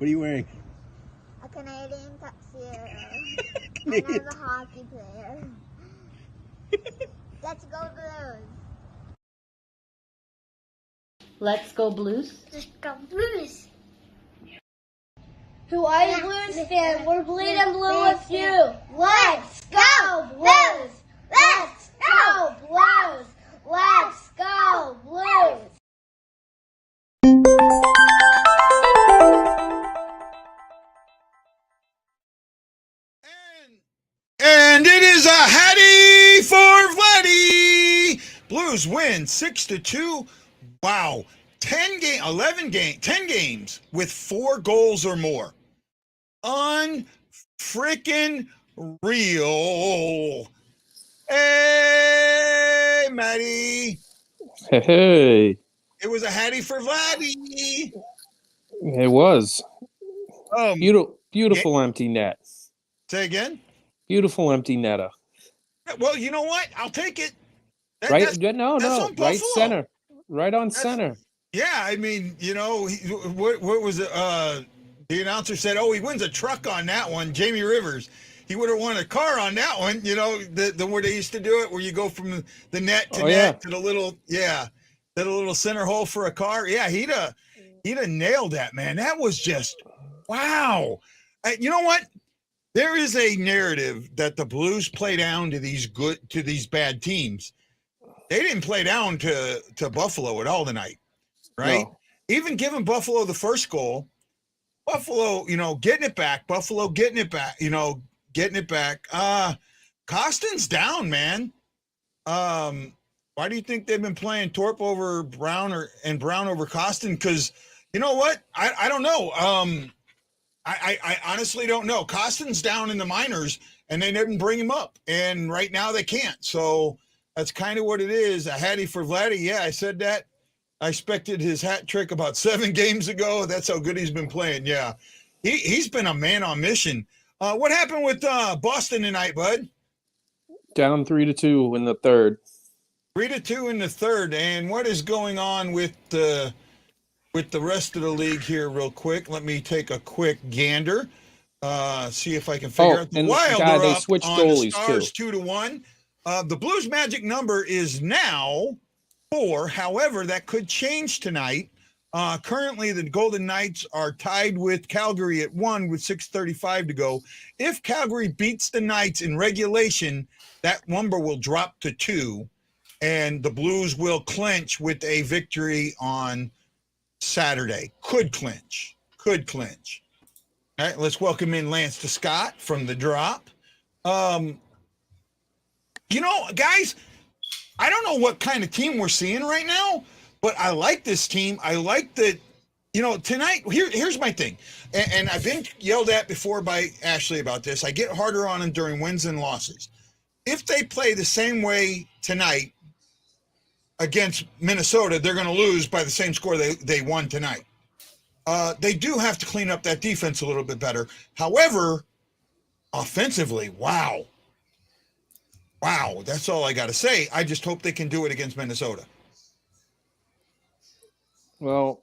What are you wearing? A Canadian tuxedo. And I'm a hockey player. Let's go Blues. Let's go Blues. Let's go Blues. Hawaii Blues fan, we're bleeding blue with you. Let's go Blues. Let's go Blues. Let's go Blues. And it is a hatty for Vladdy. Blues win 6-2. Wow. 10 games with 4 goals or more. Unfreaking real. Hey, Matty. Hey. It was a hatty for Vladdy. It was. Beautiful empty net. Say again? Beautiful empty netter. Well, you know what? I'll take it. Right center. Right on center. Yeah, I mean, you know, what was it? The announcer said, "Oh, he wins a truck on that one." Jamie Rivers, he would have won a car on that one. You know, the where they used to do it, where you go from the net to to the little center hole for a car. Yeah, he'd have nailed that, man. That was just wow. You know what? There is a narrative that the Blues play down to these bad teams. They didn't play down to Buffalo at all tonight, right? No. Even giving Buffalo the first goal, Buffalo, you know, getting it back. Buffalo getting it back. You know, getting it back. Costin's down, man. Why do you think they've been playing Torp over Brown and Brown over Costin? Because you know what? I don't know. I honestly don't know. Costin's down in the minors, and they didn't bring him up, and right now they can't. So that's kind of what it is. A hattie for Vladdy. Yeah, I said that. I expected his hat trick about 7 games ago. That's how good he's been playing. Yeah, he's been a man on mission. What happened with Boston tonight, bud? Down 3-2 in the third. 3-2 in the third. And what is going on with the rest of the league here real quick? Let me take a quick gander. See if I can figure out. The Wild are they up switched on goalies the Stars too. 2-1. The Blues magic number is now 4. However, that could change tonight. Currently, the Golden Knights are tied with Calgary at 1 with 6:35 to go. If Calgary beats the Knights in regulation, that number will drop to 2, and the Blues will clinch with a victory on Saturday. Could clinch. All right, let's welcome in Lance to Scott from the Drop. You know, guys, I don't know what kind of team we're seeing right now, but I like this team. I like that, you know, tonight, here's my thing. And I've been yelled at before by Ashley about this. I get harder on them during wins and losses. If they play the same way tonight against Minnesota, they're going to lose by the same score they won tonight. They do have to clean up that defense a little bit better. However, offensively, wow, that's all I got to say. I just hope they can do it against Minnesota. Well,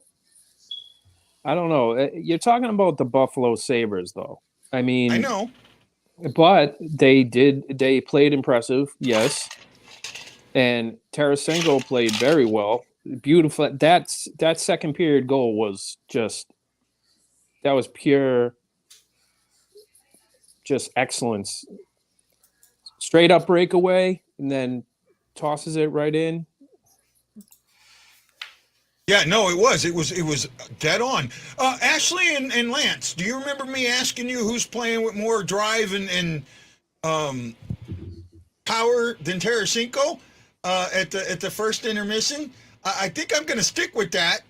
I don't know. You're talking about the Buffalo Sabres, though. I mean, I know. But they played impressive, yes. And Tarasenko played very well. Beautiful. That second period goal was that was pure, just excellence. Straight up breakaway, and then tosses it right in. Yeah, no, it was dead on. Ashley and Lance, do you remember me asking you who's playing with more drive and power than Tarasenko at the first intermission? I think I'm going to stick with that.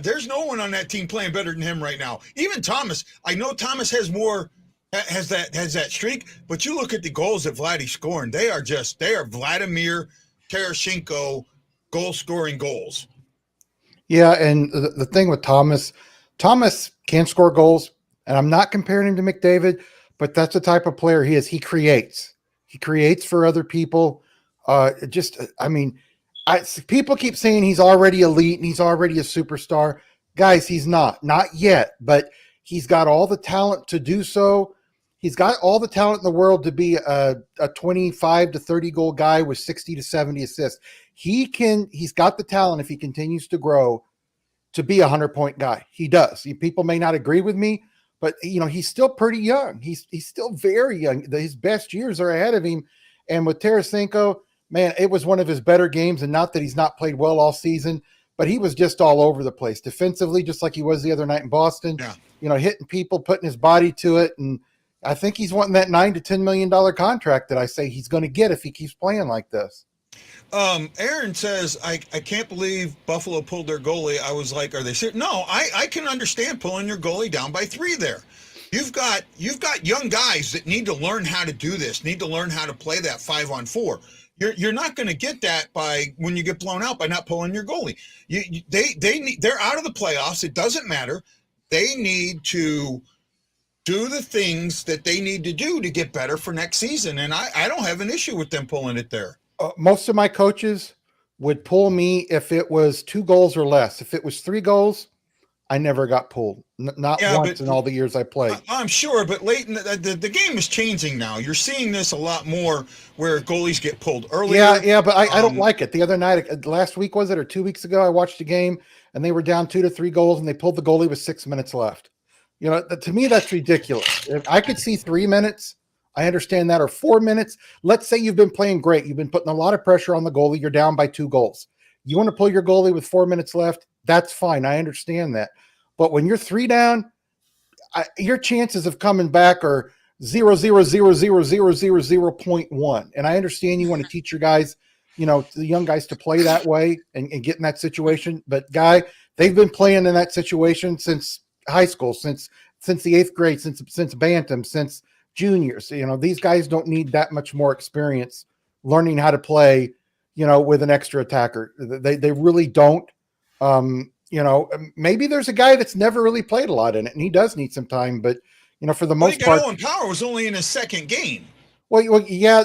There's no one on that team playing better than him right now. Even Thomas. I know Thomas has that streak, but you look at the goals that Vladdy's scoring. They are Vladimir Tarasenko goal-scoring goals. Yeah, and the thing with Thomas can score goals, and I'm not comparing him to McDavid, but that's the type of player he is. He creates for other people. People keep saying he's already elite and he's already a superstar. Guys, he's not yet, but He's got all the talent to do so. He's got all the talent in the world to be a 25 to 30 goal guy with 60 to 70 assists. He's got the talent, if he continues to grow, to be a 100-point guy. He does. People may not agree with me, but he's still pretty young. He's still very young. His best years are ahead of him. And with Tarasenko, man, it was one of his better games. And not that he's not played well all season, but he was just all over the place defensively, just like he was the other night in Boston. Yeah. Hitting people, putting his body to it. And I think he's wanting that $9 to $10 million contract that I say he's going to get if he keeps playing like this. Aaron says, I can't believe Buffalo pulled their goalie. I was like, are they serious? No, I can understand pulling your goalie down by 3 there. You've got young guys that need to learn how to do this, need to learn how to play that 5-on-4. You're not going to get that when you get blown out by not pulling your goalie. They're out of the playoffs. It doesn't matter. They need to do the things that they need to do to get better for next season. And I don't have an issue with them pulling it there. Most of my coaches would pull me if it was 2 goals or less. If it was 3 goals, I never got pulled. Not once in all the years I played. I'm sure, but late in the game is changing now. You're seeing this a lot more where goalies get pulled earlier. Yeah, but I don't like it. The other night, last week was it, or 2 weeks ago, I watched a game and they were down 2 to 3 goals and they pulled the goalie with 6 minutes left. To me, that's ridiculous. If I could see 3 minutes, I understand that, or 4 minutes. Let's say you've been playing great. You've been putting a lot of pressure on the goalie. You're down by 2 goals. You want to pull your goalie with 4 minutes left? That's fine. I understand that. But when you're 3 down, your chances of coming back are 0.00000.1. And I understand you want to teach your guys, the young guys to play that way and get in that situation. But Guy, they've been playing in that situation since high school, since the 8th grade, since Bantam, since juniors. These guys don't need that much more experience learning how to play, with an extra attacker. They really don't. Maybe there's a guy that's never really played a lot in it, and he does need some time. But for the most part, Owen Power was only in his 2nd game. Well, yeah,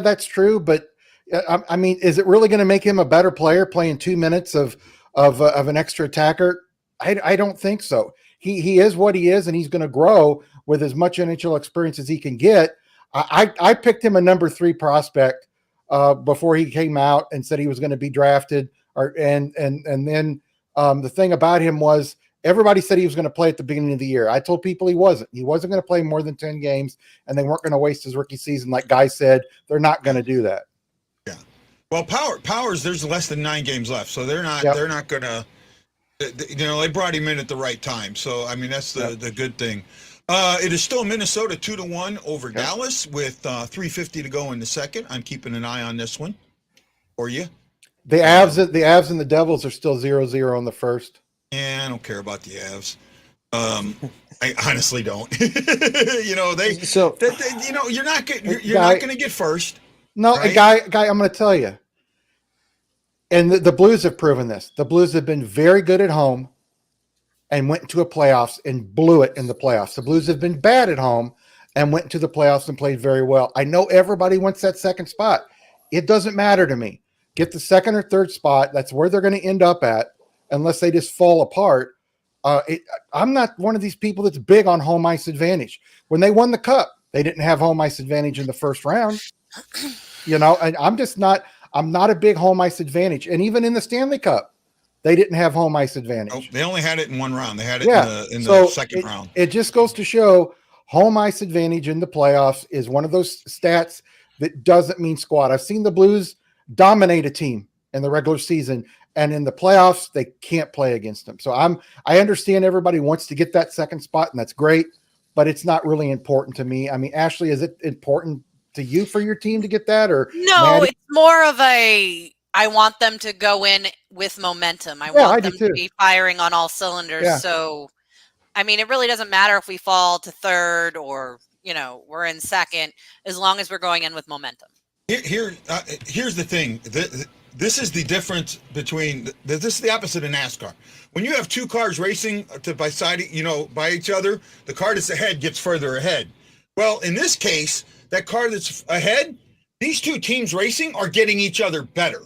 that's true. But I mean, is it really going to make him a better player playing 2 minutes of an extra attacker? I don't think so. He is what he is, and he's going to grow with as much NHL experience as he can get. I picked him a number 3 prospect before he came out and said he was going to be drafted. And then the thing about him was everybody said he was going to play at the beginning of the year. I told people he wasn't. He wasn't going to play more than 10 games, and they weren't going to waste his rookie season. Like Guy said, they're not going to do that. Yeah. Well, Powers, there's less than 9 games left, so they're not going to. They brought him in at the right time. So, I mean, that's the good thing. It is still Minnesota 2-1 over Dallas with 3:50 to go in the second. I'm keeping an eye on this one for you. The Avs and the Devils are still 0-0 in the first. Yeah, I don't care about the Avs. I honestly don't. You're not going to get first. No, right? Guy, I'm going to tell you. And the Blues have proven this. The Blues have been very good at home and went to a playoffs and blew it in the playoffs. The Blues have been bad at home and went to the playoffs and played very well. I know everybody wants that second spot. It doesn't matter to me. Get the second or third spot. That's where they're going to end up at unless they just fall apart. I'm not one of these people that's big on home ice advantage. When they won the Cup, they didn't have home ice advantage in the first round. And I'm not a big home ice advantage. And even in the Stanley Cup, they didn't have home ice advantage. Oh, they only had it in one round. They had it in the second round. It just goes to show home ice advantage in the playoffs is one of those stats that doesn't mean squat. I've seen the Blues dominate a team in the regular season, and in the playoffs, they can't play against them. So I understand everybody wants to get that second spot, and that's great, but it's not really important to me. I mean, Ashley, is it important to you for your team to get that? Or no, Maddie? It's more of I want them to go in with momentum. I want them to be firing on all cylinders. Yeah. So, I mean, it really doesn't matter if we fall to third or, we're in second, as long as we're going in with momentum. Here's the thing. This is the difference between this is the opposite of NASCAR. When you have two cars racing by each other, the car that's ahead gets further ahead. Well, in this case, that car that's ahead, these two teams racing are getting each other better.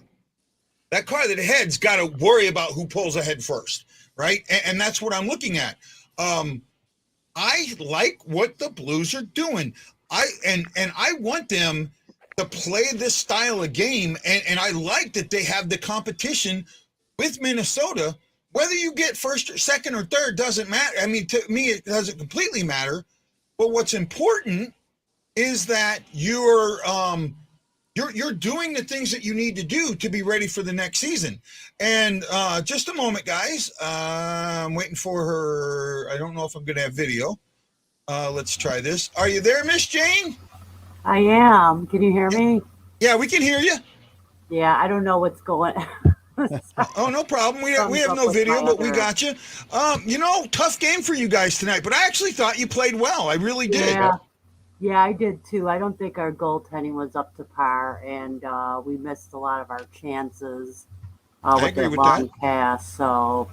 That car that ahead's got to worry about who pulls ahead first, right? And that's what I'm looking at. I like what the Blues are doing. I want them to play this style of game, and I like that they have the competition with Minnesota. Whether you get first or second or third doesn't matter. I mean, to me, it doesn't completely matter. But what's important is that you're doing the things that you need to do to be ready for the next season. And just a moment, guys. I'm waiting for her. I don't know if I'm going to have video. Let's try this. Are you there, Miss Jane? I am. Can you hear me? Yeah, we can hear you. Yeah, I don't know what's going on. Oh, no problem. We have no video, but we got you. Tough game for you guys tonight, but I actually thought you played well. I really did. Yeah, I did too. I don't think our goaltending was up to par, and we missed a lot of our chances with that long pass. So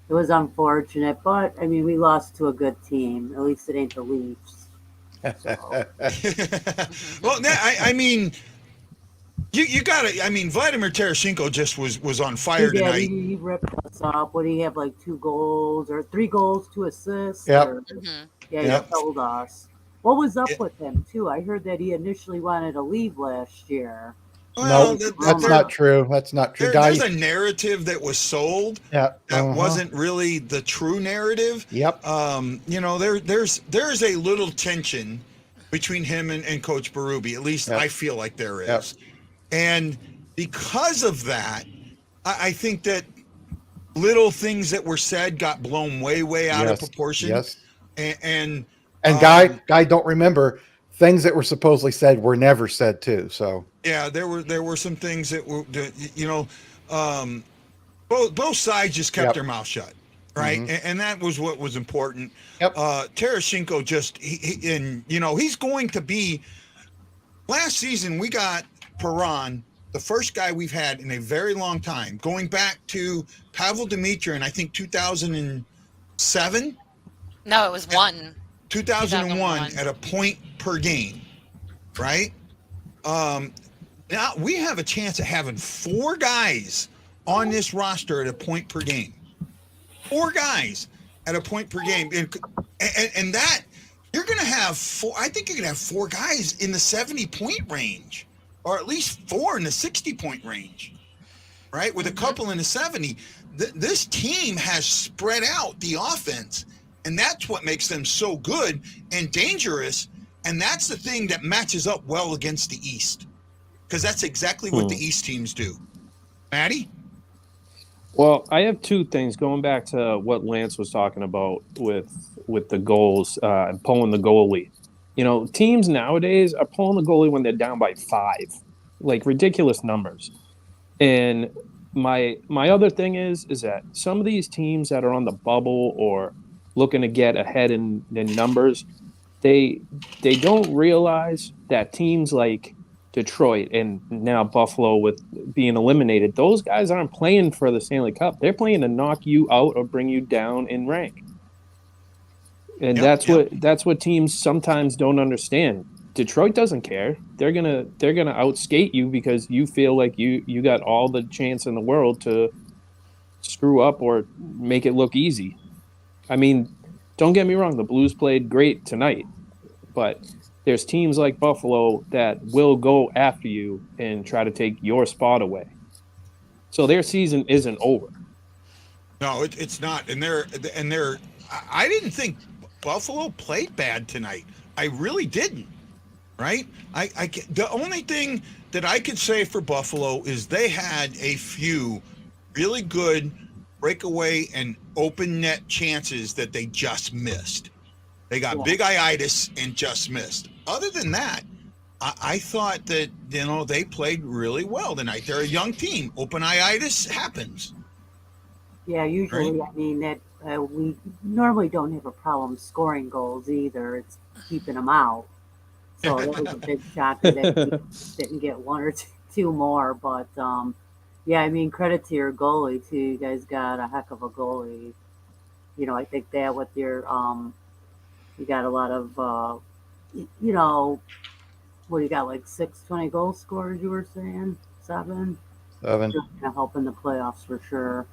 it was unfortunate, but I mean, we lost to a good team. At least it ain't the Leafs. So. Well, I mean. You got to. I mean, Vladimir Tarasenko just was on fire tonight. He ripped us up. What do you have, like 2 goals or 3 goals, 2 assists? Yep. He told us. What was up with him too? I heard that he initially wanted to leave last year. Well, no, that's not true. That's not true. There's a narrative that was sold that wasn't really the true narrative. Yep. There's a little tension between him and Coach Berube. At least I feel like there is. Yep. And because of that, I think that little things that were said got blown way out of proportion. Yes. And Guy, don't remember things that were supposedly said were never said too. So yeah, there were some things that were, both sides just kept their mouth shut, right? Mm-hmm. And that was what was important. Yep. Tarasenko he's going to be. Last season we got Perron, the first guy we've had in a very long time, going back to Pavel Demitra in I think 2007. No, it was 2001 at a point per game, right? Now we have a chance of having 4 guys on this roster at a point per game. 4 guys at a point per game, and that you're going to have 4. I think you're going to have 4 guys in the 70-point range, or at least 4 in the 60-point range, right? With a couple in the 70. This team has spread out the offense, and that's what makes them so good and dangerous. And that's the thing that matches up well against the East, because that's exactly what the East teams do. Maddie? Well, I have 2 things going back to what Lance was talking about with the goals and pulling the goalie. Teams nowadays are pulling the goalie when they're down by 5, like ridiculous numbers. And my other thing is that some of these teams that are on the bubble or looking to get ahead in numbers, they don't realize that teams like Detroit and now Buffalo with being eliminated, those guys aren't playing for the Stanley Cup. They're playing to knock you out or bring you down in rank. And that's what teams sometimes don't understand. Detroit doesn't care. They're gonna outskate you because you feel like you got all the chance in the world to screw up or make it look easy. I mean, don't get me wrong, the Blues played great tonight, but there's teams like Buffalo that will go after you and try to take your spot away. So their season isn't over. No, it's not. And they're I didn't think Buffalo played bad tonight. I really didn't. Right? The only thing that I could say for Buffalo is they had a few really good breakaway and open net chances that they just missed. They got big itis and just missed. Other than that, I thought that, they played really well tonight. They're a young team. Open itis happens. Yeah, usually, right? I mean, that we normally don't have a problem scoring goals either. It's keeping them out. So that was a big shocker that we didn't get 1 or 2 more. But, yeah, I mean, credit to your goalie, too. You guys got a heck of a goalie. I think that with your you got a lot of, what you got, like 20 goal scorers, you were saying? 7? 7. Going to help in the playoffs for sure.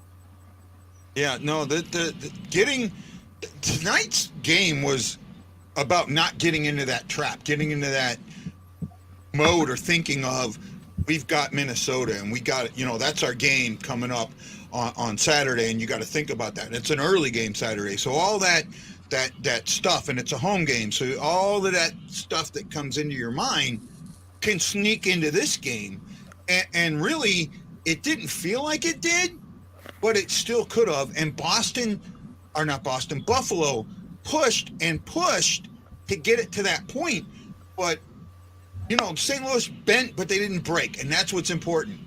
Yeah, no, the getting tonight's game was about not getting into that trap, getting into that mode or thinking of we've got Minnesota and we got, that's our game coming up on Saturday, and you got to think about that. It's an early game Saturday, so all that stuff, and it's a home game, so all of that stuff that comes into your mind can sneak into this game, and really it didn't feel like it did, but it still could have. And Buffalo pushed to get it to that point, but St. Louis bent, but they didn't break, and that's what's important.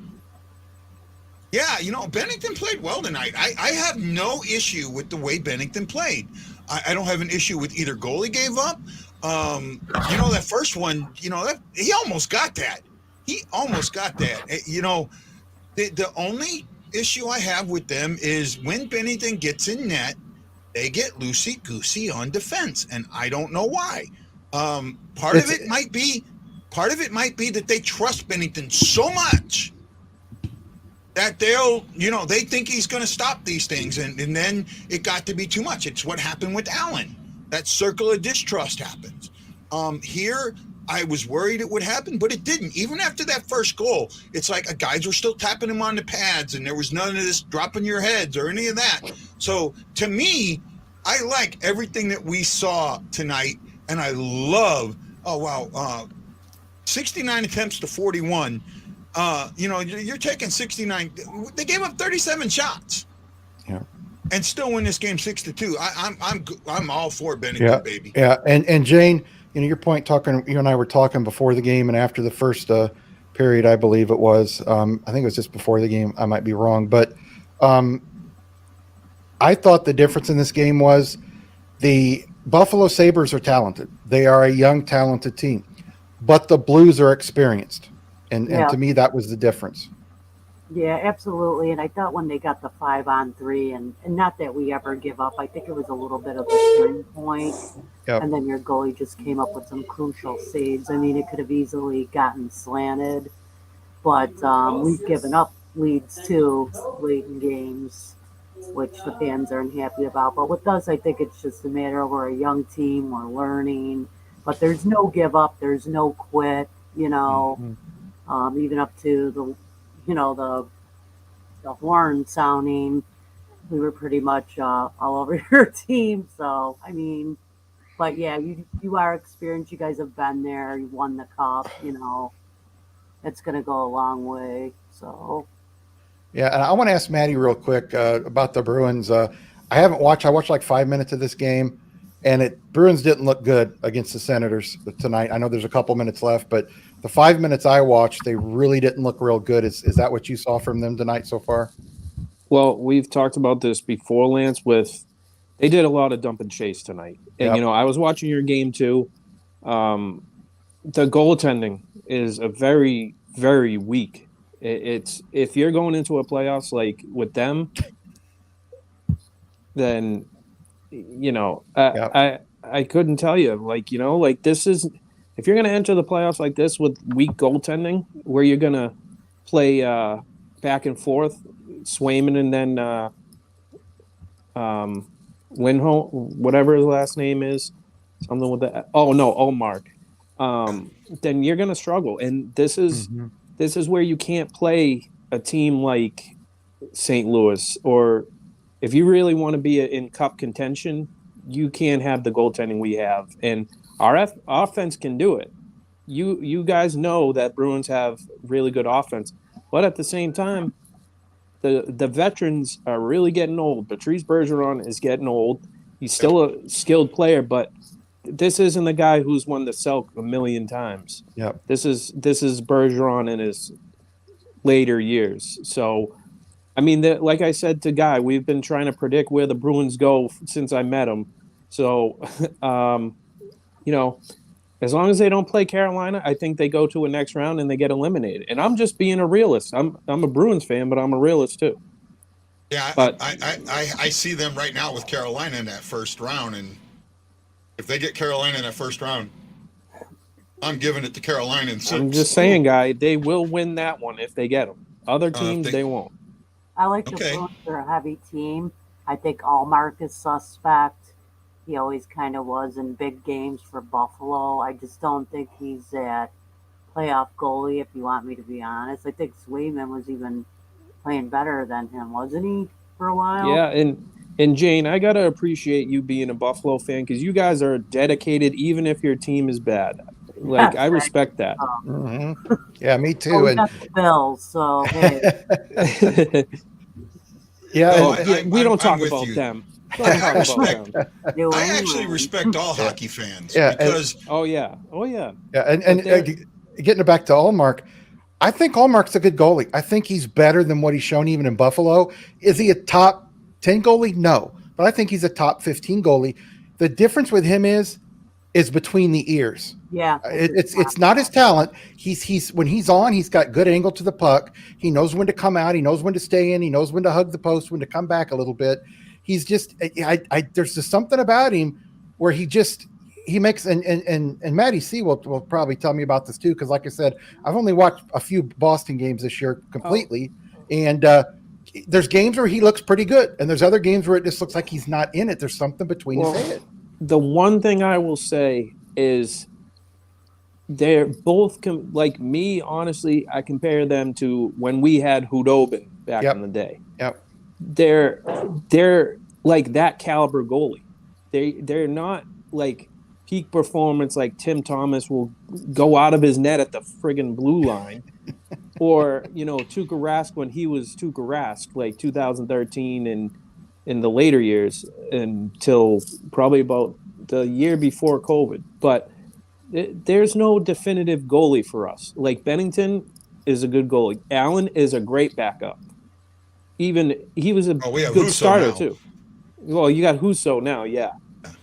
Yeah, Bennington played well tonight. I have no issue with the way Bennington played. I don't have an issue with either goal he gave up. That first one, he almost got that. The only issue I have with them is when Bennington gets in net, they get loosey-goosey on defense, and I don't know why. Part of it might be that they trust Bennington so much that they think he's going to stop these things, and then it got to be too much. It's what happened with Allen. That circle of distrust happens. Here, I was worried it would happen, but it didn't. Even after that first goal, it's like guys were still tapping him on the pads, and there was none of this dropping your heads or any of that. So, to me, I like everything that we saw tonight, and I love, 69 attempts to 41. You're taking 69. They gave up 37 shots, and still win this game 6-2. I'm all for Bennington, baby. Yeah, and Jane, your point. You and I were talking before the game and after the first period, I believe it was. I think it was just before the game. I might be wrong, but I thought the difference in this game was the Buffalo Sabres are talented. They are a young, talented team, but the Blues are experienced. And to me, that was the difference. Yeah, absolutely. And I thought when they got the 5-on-3, and not that we ever give up, I think it was a little bit of a turning point. Yep. And then your goalie just came up with some crucial saves. I mean, it could have easily gotten slanted, but we've given up leads too late in games, which the fans aren't happy about. But with us, I think it's just a matter of we're a young team, we're learning, but there's no give up, there's no quit, Mm-hmm. Even up to the horn sounding, we were pretty much all over your team. So, I mean, but yeah, you are experienced. You guys have been there. You won the cup. It's going to go a long way. So, yeah, and I want to ask Maddie real quick about the Bruins. I haven't watched. I watched like 5 minutes of this game, and Bruins didn't look good against the Senators tonight. I know there's a couple minutes left, but the 5 minutes I watched, they really didn't look real good. Is that what you saw from them tonight so far? Well, we've talked about this before, Lance, they did a lot of dump and chase tonight. And, I was watching your game too. The goaltending is a very, very weak. It's if you're going into a playoffs like with them, then, I couldn't tell you, this is, if you're going to enter the playoffs like this with weak goaltending, where you're going to play back and forth, Swayman and then Lindholm, whatever his last name is, something with that. Oh no, Olmark. Then you're going to struggle, and this is where you can't play a team like St. Louis, or if you really want to be in cup contention, you can't have the goaltending we have, and our offense can do it. You guys know that Bruins have really good offense, but at the same time, the veterans are really getting old. Patrice Bergeron is getting old. He's still a skilled player, but this isn't the guy who's won the Selk a million times. Yep. This is Bergeron in his later years. So, I mean, like I said to Guy, we've been trying to predict where the Bruins go since I met him. So, as long as they don't play Carolina, I think they go to a next round and they get eliminated. And I'm just being a realist. I'm a Bruins fan, but I'm a realist too. Yeah, but I see them right now with Carolina in that first round, and if they get Carolina in that first round, I'm giving it to Carolina in 6. I'm just saying, Guy, they will win that one if they get them. Other teams, they won't. I like the Bruins. They're a heavy team. I think Allmark is suspect. he always kind of was in big games for Buffalo. I just don't think he's that playoff goalie, if you want me to be honest. I think Swayman was even playing better than him, wasn't he, for a while? Yeah, and Jane, I gotta appreciate you being a Buffalo fan because you guys are dedicated, even if your team is bad. Like I respect that. Mm-hmm. Yeah, me too. Oh, we And got the Bills, so hey. yeah, we don't talk with about you. them. Don't talk about them. I actually respect all hockey fans Yeah, because Oh yeah. yeah, and getting it back to Allmark, I think Allmark's a good goalie. I think he's better than what he's shown even in Buffalo. Is he a top 10 goalie? No, but I think he's a top 15 goalie. The difference with him is between the ears. Yeah, It's not his talent. He's when he's on, he's got good angle to the puck. He knows when to come out. He knows when to stay in. He knows when to hug the post, when to come back a little bit. He's just there's just something about him where he makes and Maddie C will probably tell me about this too, because like I said, I've only watched a few Boston games this year completely, and there's games where he looks pretty good, and there's other games where it just looks like he's not in it. There's something between his head. The one thing I will say is they're both like me. Honestly, I compare them to when we had Hudobin back in the day. Yep. They're like that caliber goalie. They're not like peak performance like Tim Thomas will go out of his net at the friggin' blue line, or Tuukka Rask when he was Tuukka Rask, like 2013 and in the later years until probably about the year before COVID. But there's no definitive goalie for us. Like Bennington is a good goalie. Allen is a great backup. Even he was a good Husso starter now. too. Well, you got Husso now, yeah.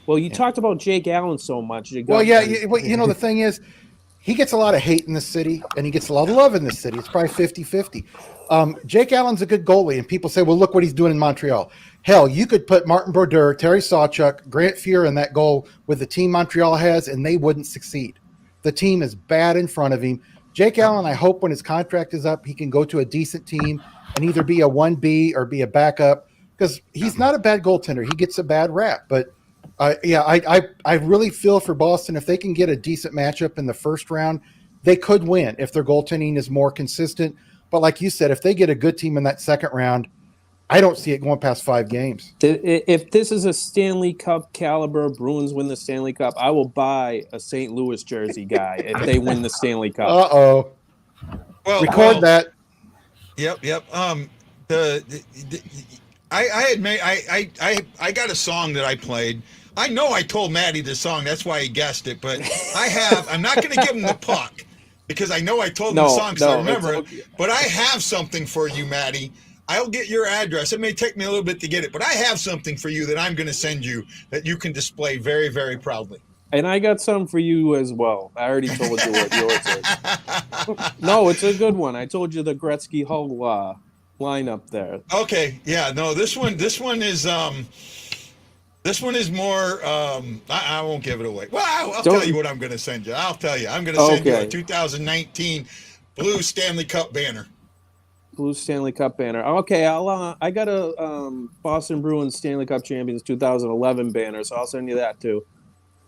Well, you talked about Jake Allen so much. The thing is, he gets a lot of hate in the city, and he gets a lot of love in the city. It's probably 50-50. Jake Allen's a good goalie, and people say, well, look what he's doing in Montreal. Hell, you could put Martin Brodeur, Terry Sawchuk, Grant Fuhr in that goal with the team Montreal has, and they wouldn't succeed. The team is bad in front of him. Jake Allen, I hope when his contract is up, he can go to a decent team and either be a 1B or be a backup, because he's not a bad goaltender. He gets a bad rap. But, I really feel for Boston, if they can get a decent matchup in the first round, they could win if their goaltending is more consistent. But like you said, if they get a good team in that second round, I don't see it going past 5 games. If this is a Stanley Cup caliber, Bruins win the Stanley Cup, I will buy a St. Louis jersey guy if they win the Stanley Cup. Uh-oh. Record that. Yep. I got a song that I played. I know I told Maddie this song, that's why he guessed it, but I'm not going to give him the puck because I know I told him the song, so I remember it. But I have something for you, Maddie. I'll get your address. It may take me a little bit to get it, but I have something for you that I'm going to send you that you can display very, very proudly. And I got some for you as well. I already told you what yours is. No, it's a good one. I told you the Gretzky Hull lineup there. Okay, yeah, no, this one is more. I won't give it away. Well, I'll tell you what I'm going to send you. I'll tell you. I'm going to send you a 2019 Blue Stanley Cup banner. Blue Stanley Cup banner. Okay, I got a Boston Bruins Stanley Cup champions 2011 banner, so I'll send you that too.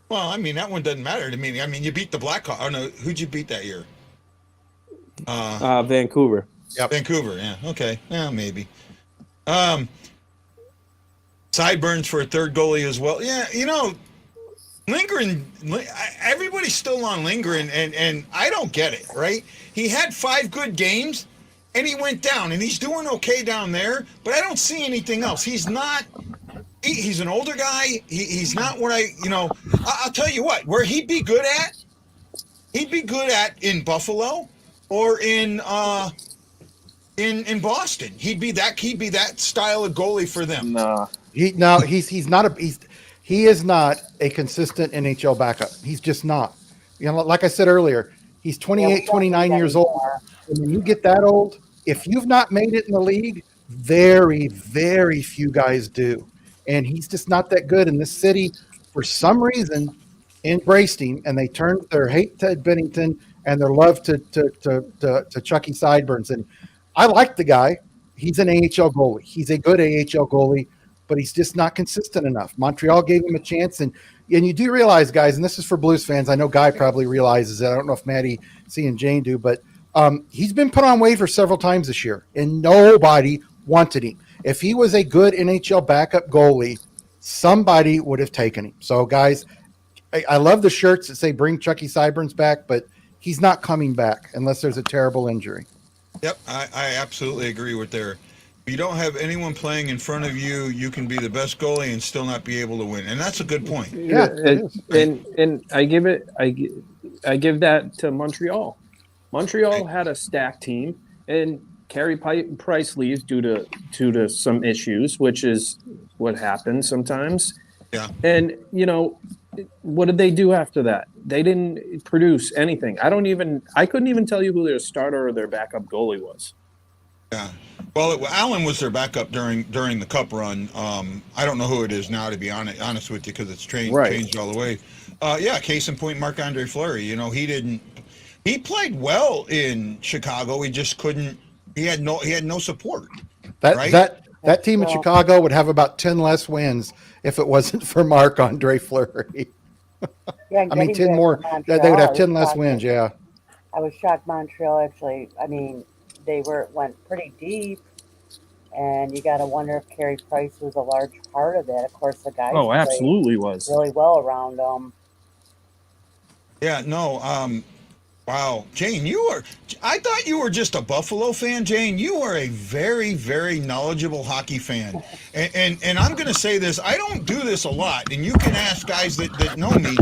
Well, I mean that one doesn't matter to me. I mean you beat the Blackhawks. Oh no, who'd you beat that year? Vancouver. Yep. Vancouver. Yeah. Okay. Yeah, maybe. Sideburns for a third goalie as well. Yeah, Lindgren. Everybody's still on Lindgren, and I don't get it. Right? He had 5 good games. And he went down, and he's doing okay down there, but I don't see anything else. He's not. He's an older guy. He's not what I'll tell you what. Where he'd be good at in Buffalo or in Boston. He'd be that style of goalie for them. He is not a consistent NHL backup. He's just not. Like I said earlier, he's 28, 29 years old. And when you get that old, if you've not made it in the league, very, very few guys do. And he's just not that good. In this city, for some reason, embraced him, and they turned their hate to Bennington and their love to Chucky Sideburns. And I like the guy. He's an AHL goalie. He's a good AHL goalie. but he's just not consistent enough. Montreal gave him a chance, and you do realize, guys, and this is for Blues fans. I know Guy probably realizes it. I don't know if Maddie, C, and Jane do, but he's been put on waivers several times this year, and nobody wanted him. If he was a good NHL backup goalie, somebody would have taken him. So, guys, I love the shirts that say "Bring Chucky Sideburns back," but he's not coming back unless there's a terrible injury. Yep, I absolutely agree with there. If you don't have anyone playing in front of you, you can be the best goalie and still not be able to win, and that's a good point. Yeah, and I give that to Montreal. Montreal had a stacked team, and Carey Price leaves due to some issues, which is what happens sometimes. Yeah. And what did they do after that? They didn't produce anything. I couldn't even tell you who their starter or their backup goalie was. Yeah. Well, Allen was their backup during the Cup run. I don't know who it is now, to be honest with you, because it's changed all the way. Case in point, Marc-Andre Fleury. He played well in Chicago. He just couldn't. He had no support. That team in Chicago would have about 10 less wins if it wasn't for Marc-Andre Fleury. Yeah, I mean, 10 more. They would have 10 less wins. Yeah. I was shocked Montreal actually. I mean, they went pretty deep, and you got to wonder if Carey Price was a large part of that. Of course, the guys. Oh, absolutely was really well around them. Yeah. No. Wow, Jane, I thought you were just a Buffalo fan, Jane. You are a very, very knowledgeable hockey fan. And I'm going to say this, I don't do this a lot, and you can ask guys that know me.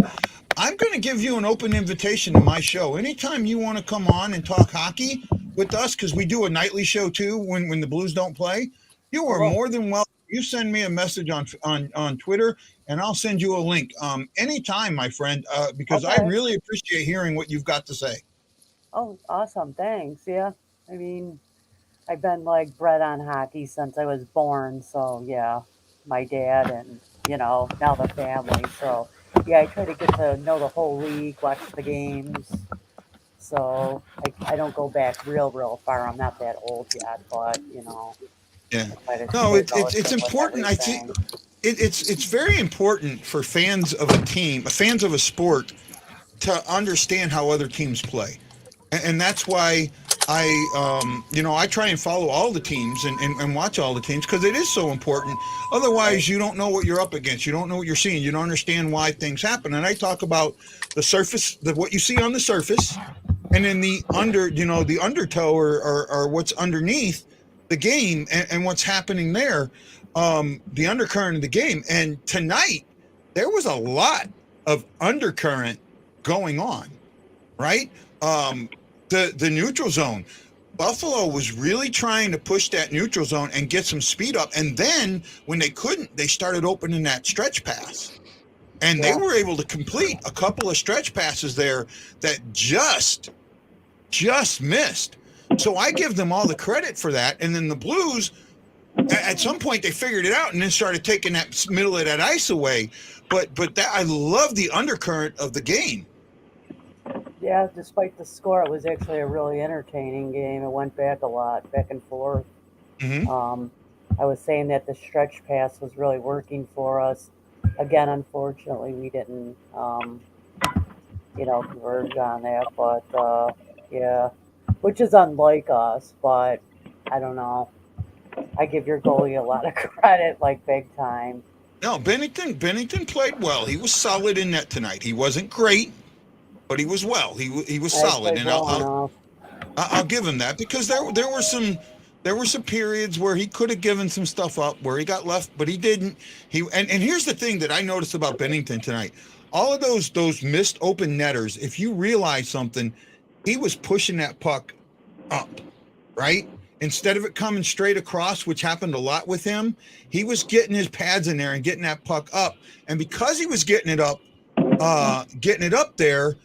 I'm going to give you an open invitation to my show. Anytime you want to come on and talk hockey with us, because we do a nightly show too when the Blues don't play, you are more than welcome. You send me a message on Twitter, and I'll send you a link anytime, my friend, because I really appreciate hearing what you've got to say. Oh, awesome. Thanks. Yeah. I mean, I've been bred on hockey since I was born. So, yeah, my dad and, now the family. So, yeah, I try to get to know the whole league, watch the games. So I don't go back real far. I'm not that old yet, but, Yeah. No, it's important. I think it's very important for fans of a team, fans of a sport, to understand how other teams play, and that's why I try and follow all the teams and watch all the teams, because it is so important. Otherwise, you don't know what you're up against. You don't know what you're seeing. You don't understand why things happen. And I talk about the surface, what you see on the surface, and then the undertow or what's underneath the game and what's happening there, the undercurrent of the game. And tonight there was a lot of undercurrent going on, right? The neutral zone, Buffalo was really trying to push that neutral zone and get some speed up. And then when they couldn't, they started opening that stretch pass, and they were able to complete a couple of stretch passes there that just missed. So I give them all the credit for that. And then the Blues, at some point, they figured it out and then started taking that middle of that ice away. But that, I love the undercurrent of the game. Yeah, despite the score, it was actually a really entertaining game. It went back a lot, back and forth. Mm-hmm. I was saying that the stretch pass was really working for us. Again, unfortunately, we didn't, converge on that. But, yeah, which is unlike us. But I don't know. I give your goalie a lot of credit, big time. No, Bennington played well. He was solid in net tonight. He wasn't great, but he was well. He was solid, and I'll give him that, because there were some periods where he could have given some stuff up, where he got left, but he didn't. And here's the thing that I noticed about Bennington tonight: all of those missed open netters. If you realize something, he was pushing that puck up, right? Instead of it coming straight across, which happened a lot with him, he was getting his pads in there and getting that puck up. And because he was getting it up there,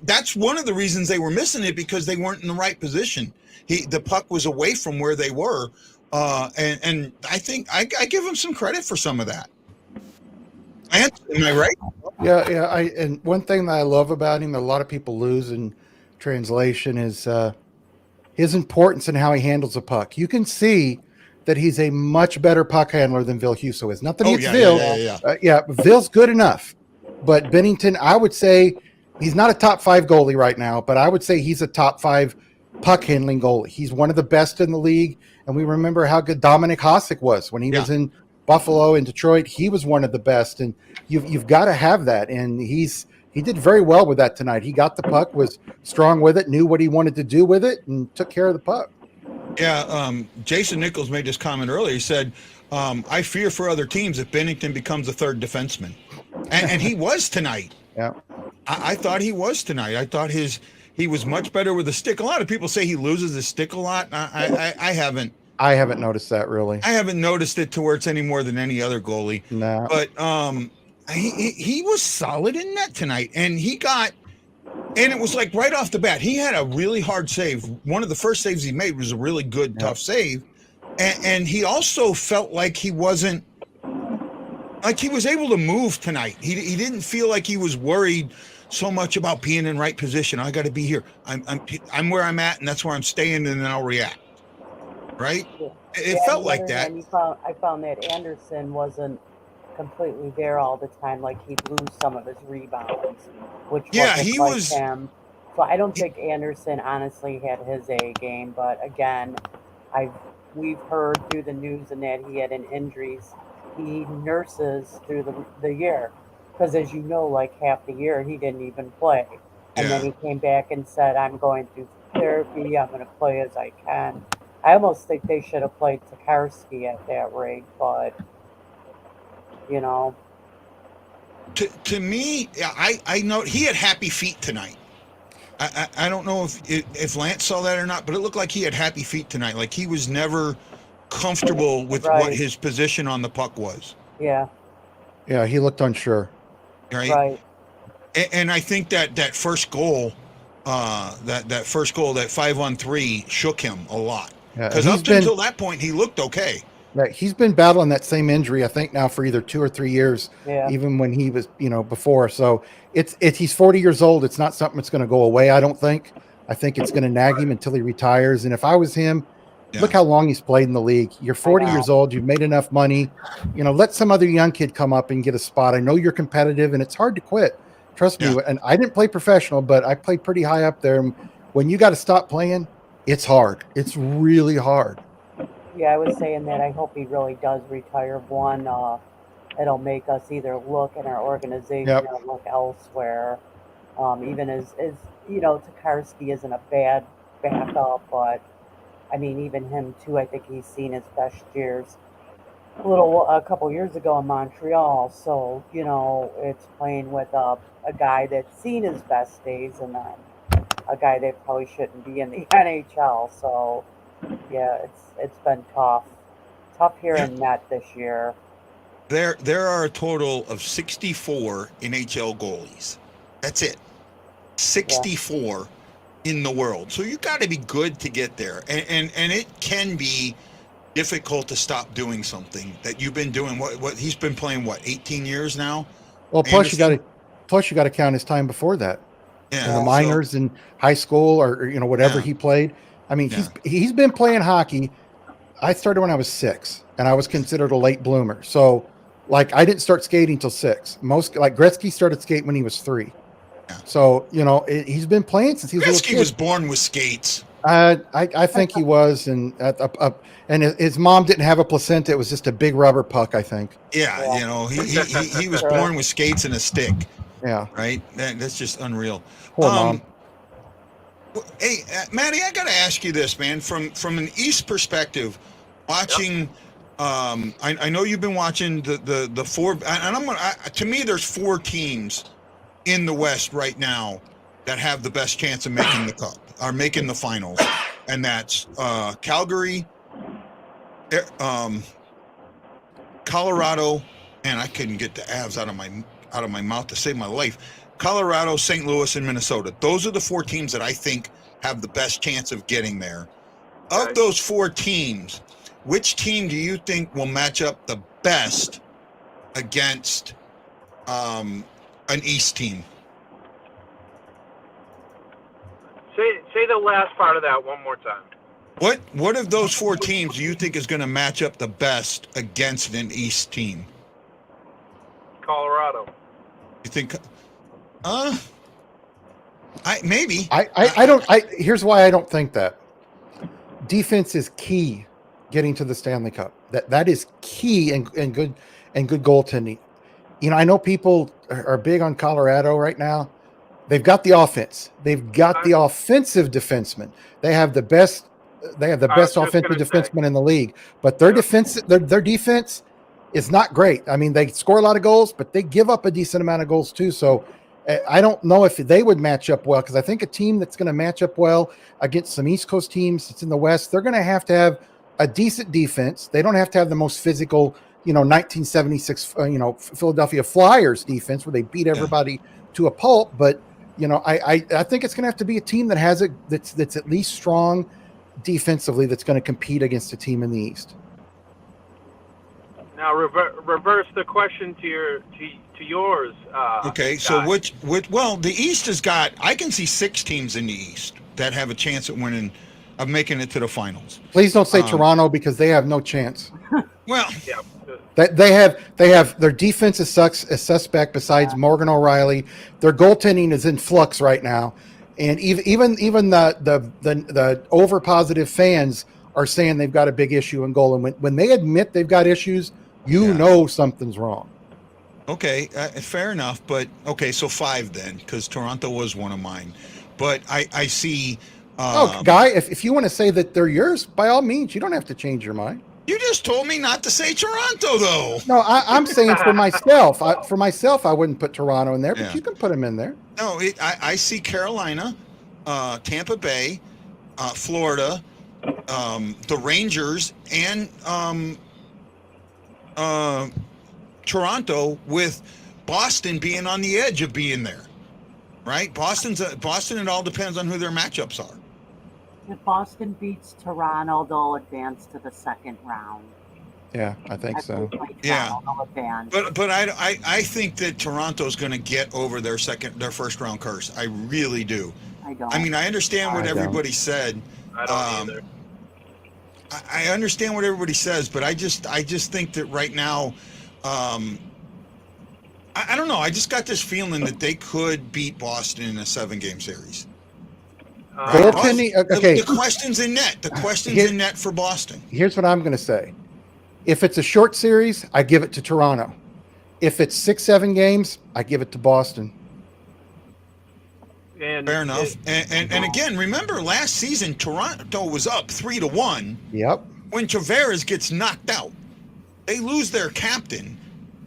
that's one of the reasons they were missing it, because they weren't in the right position. The puck was away from where they were. And I think I give him some credit for some of that. Am I right? Yeah. And one thing that I love about him that a lot of people lose in translation is his importance in how he handles the puck. You can see that he's a much better puck handler than Vil Huso is. Not that it's yeah, Vil. yeah. Vil's good enough. But Bennington, I would say he's not a top 5 goalie right now, but I would say he's a top 5 puck handling goalie. He's one of the best in the league. And we remember how good Dominic Hasek was when he was in Buffalo and Detroit. He was one of the best. And you've got to have that. And he did very well with that tonight. He got the puck, was strong with it, knew what he wanted to do with it, and took care of the puck. Yeah, Jason Nichols made this comment earlier. He said, I fear for other teams if Bennington becomes a third defenseman. And he was tonight. Yeah. I thought he was tonight. I thought he was much better with the stick. A lot of people say he loses his stick a lot. I haven't. I haven't noticed that, really. I haven't noticed it to where it's any more than any other goalie. No. But he was solid in net tonight. And it was like right off the bat, he had a really hard save. One of the first saves he made was a really good, tough save. And he also felt like he wasn't, like he was able to move tonight. He didn't feel like he was worried so much about being in right position. I got to be here. I'm where I'm at, and that's where I'm staying, and then I'll react. Right? It felt like that. I found that Anderson wasn't completely there all the time. Like he'd lose some of his rebounds, which was him. So I don't think Anderson honestly had his A game. But again, we've heard through the news and that he had an injuries. He nurses through the year because, as you know, like half the year he didn't even play, and then he came back and said, "I'm going through therapy. I'm going to play as I can." I almost think they should have played Tokarski at that rate, but you know. To me, I know he had happy feet tonight. I don't know if Lance saw that or not, but it looked like he had happy feet tonight. Like he was never comfortable with what his position on the puck was. Yeah. Yeah, he looked unsure. Right. And I think that first goal, that first goal, that 5-on-3 shook him a lot. Because up until that point, he looked okay. Right. He's been battling that same injury, I think, now for either 2 or 3 years, even when he was, before. So he's 40 years old. It's not something that's going to go away, I don't think. I think it's going to nag him until he retires. And if I was him, look how long he's played in the league. You're 40 years old. You've made enough money. Let some other young kid come up and get a spot. I know you're competitive, and it's hard to quit. Trust me. And I didn't play professional, but I played pretty high up there. And when you got to stop playing, it's hard. It's really hard. Yeah, I was saying that I hope he really does retire. One, it'll make us either look in our organization or look elsewhere. Even as Tokarski isn't a bad backup, but I mean, even him too. I think he's seen his best years a couple years ago in Montreal. So it's playing with a guy that's seen his best days, and then a guy that probably shouldn't be in the NHL. So yeah, it's been tough here in net this year. There are a total of 64 NHL goalies. That's it. 64 in the world. So you got to be good to get there. And it can be difficult to stop doing something that you've been doing. What he's been playing 18 years now? Well, plus you got to count his time before that. Yeah, the minors in high school or whatever he played. I mean, he's been playing hockey. I started when I was 6, and I was considered a late bloomer. So, I didn't start skating till 6. Most Gretzky started skating when he was 3. Yeah. So he's been playing since he was a little kid. Gretzky was born with skates. I think he was, and his mom didn't have a placenta. It was just a big rubber puck, I think. Yeah, he was born with skates and a stick. Yeah. Right. That's just unreal. Poor mom. Hey, Maddie, I got to ask you this, man. From an East perspective, watching, I know you've been watching the 4, and to me, there's 4 teams in the West right now that have the best chance of making the cup, or making the finals, and that's Calgary, Colorado, and I couldn't get the Avs out of my mouth to save my life. Colorado, St. Louis, and Minnesota. Those are the 4 teams that I think have the best chance of getting there. Of those 4 teams, which team do you think will match up the best against an East team? Say the last part of that one more time. What of those 4 teams do you think is going to match up the best against an East team? Colorado. You think? Maybe. Here's why I don't think that. Defense is key getting to the Stanley Cup. That is key and good goaltending. You know, I know people are big on Colorado right now. They've got the offense. They've got the offensive defensemen. They have the best offensive defenseman in the league. But their defense is not great. I mean, they score a lot of goals, but they give up a decent amount of goals too. So I don't know if they would match up well, because I think a team that's going to match up well against some East Coast teams that's in the West, they're going to have a decent defense. They don't have to have the most physical, 1976, Philadelphia Flyers defense where they beat everybody to a pulp. But, I think it's going to have to be a team that has that's at least strong defensively, that's going to compete against a team in the East. Now reverse the question to yours. Okay, so which well, the East has got, I can see 6 teams in the East that have a chance at making it to the finals. Please don't say Toronto, because they have no chance. Well, yeah. They have their defense is suspect besides Morgan O'Reilly. Their goaltending is in flux right now. And even the over positive fans are saying they've got a big issue in goal. And when they admit they've got issues, know something's wrong. Okay, fair enough. But okay, so 5 then, because Toronto was one of mine. But I see. Guy, if you want to say that they're yours, by all means, you don't have to change your mind. You just told me not to say Toronto, though. No, I'm saying for myself. I wouldn't put Toronto in there, but you can put them in there. No, I see Carolina, Tampa Bay, Florida, the Rangers, and Toronto, with Boston being on the edge of being there. Right? Boston, it all depends on who their matchups are. If Boston beats Toronto, they'll advance to the second round. Yeah, I think so. Yeah, but I think that Toronto's going to get over their first round curse. I really do. I don't. I mean, I understand what everybody said. I don't either. I understand what everybody says, but I just think that right now, I don't know. I just got this feeling that they could beat Boston in a 7-game series. Goaltending. Okay. The question's in net. The question's in net for Boston. Here's what I'm going to say. If it's a short series, I give it to Toronto. If it's 6-7 games, I give it to Boston. Fair enough. And again, remember last season, Toronto was up 3-1. Yep. When Tavares gets knocked out, they lose their captain,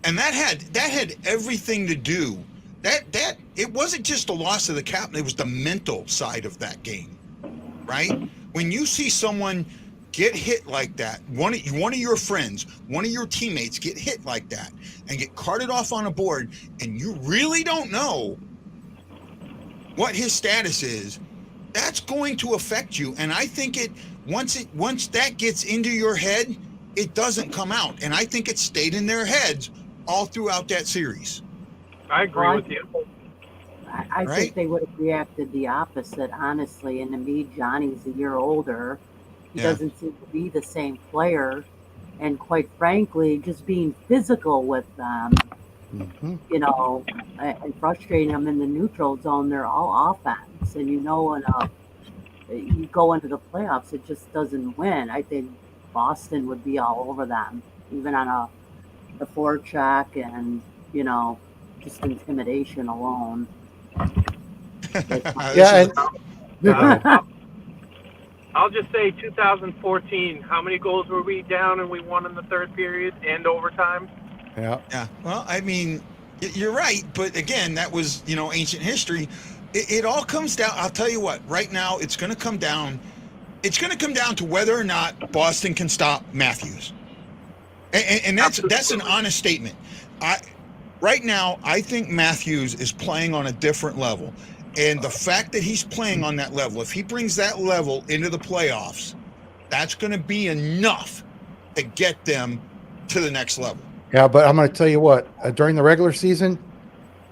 and that had everything to do. That it wasn't just the loss of the captain; it was the mental side of that game, right? When you see someone get hit like that, one of your friends, one of your teammates get hit like that, and get carted off on a board, and you really don't know what his status is, that's going to affect you. And I think once that gets into your head, it doesn't come out. And I think it stayed in their heads all throughout that series. I agree with you. I think they would have reacted the opposite, honestly. And to me, Johnny's a year older. He doesn't seem to be the same player. And quite frankly, just being physical with them, and frustrating them in the neutral zone, they're all offense. And when you go into the playoffs, it just doesn't win. I think Boston would be all over them, even on the forecheck and, just intimidation alone. I'll just say 2014, how many goals were we down and we won in the third period and overtime? Yeah. Well, I mean, you're right. But again, that was, ancient history. It all comes down. I'll tell you what, right now, it's going to come down to whether or not Boston can stop Matthews. And that's an honest statement. Right now, I think Matthews is playing on a different level. And the fact that he's playing on that level, if he brings that level into the playoffs, that's going to be enough to get them to the next level. Yeah, but I'm going to tell you what, during the regular season,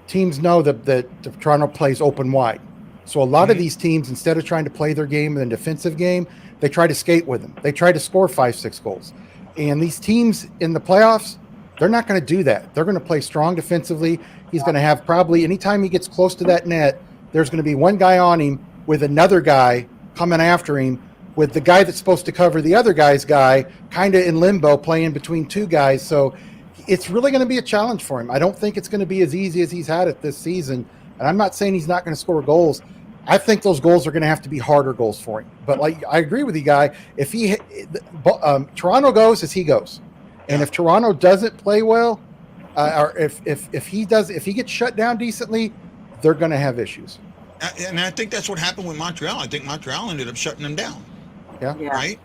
teams know that Toronto plays open wide. So a lot of these teams, instead of trying to play their game in a defensive game, they try to skate with them. They try to score 5-6 goals. And these teams in the playoffs, they're not going to do that. They're going to play strong defensively. He's going to have probably, anytime he gets close to that net, there's going to be one guy on him with another guy coming after him, with the guy that's supposed to cover the other guy's guy kind of in limbo, playing between two guys. So it's really going to be a challenge for him. I don't think it's going to be as easy as he's had it this season. And I'm not saying he's not going to score goals. I think those goals are going to have to be harder goals for him. But like, I agree with you, Guy. If Toronto goes as he goes, and if Toronto doesn't play well, or if he gets shut down decently, they're going to have issues. And I think that's what happened with Montreal. I think Montreal ended up shutting them down. Yeah. Right.